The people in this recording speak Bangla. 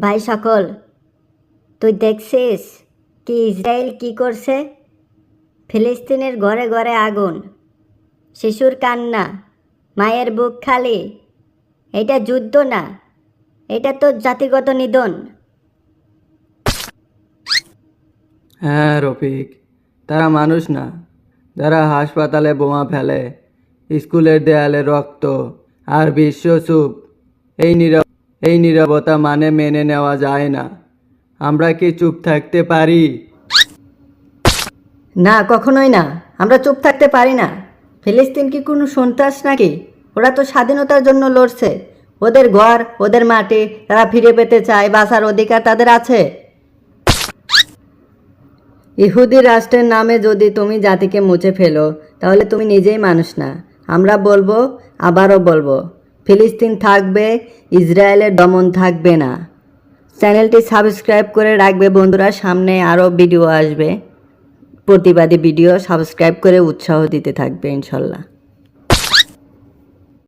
ভাই সকল, তুই দেখছিস কি ইসরায়েল কি করছে? ফিলিস্তিনের ঘরে ঘরে আগুন, শিশুর কান্না, মায়ের বুক খালি। এটা যুদ্ধ না, এটা তো জাতিগত নিধন। হ্যাঁ রফিক, তারা মানুষ না, যারা হাসপাতালে বোমা ফেলে, স্কুলের দেয়ালে রক্ত আর বিশ্ব চুপ। এই নীরবতা মানে মেনে নেওয়া যায় না। আমরা কি চুপ থাকতে পারি? না, কখনোই না। আমরা চুপ থাকতে পারি না। ফিলিস্তিন কি কোনো সন্ত্রাস নাকি? ওরা তো স্বাধীনতার জন্য লড়ছে। ওদের ঘর, ওদের মাটি তারা ফিরে পেতে চায়, বাঁচার অধিকার তাদের আছে। ইহুদি রাষ্ট্রের নামে যদি তুমি জাতিকে মুছে ফেলো, তাহলে তুমি নিজেই মানুষ না। আমরা বলবো, আবারও বলবো, ফিলিস্তিন থাকবে, ইসরায়েলের দমন থাকবে না। চ্যানেলটি সাবস্ক্রাইব করে রাখবে বন্ধুরা, সামনে আরও ভিডিও আসবে, প্রতিবাদী ভিডিও। সাবস্ক্রাইব করে উৎসাহ দিতে থাকবে ইনশাল্লাহ।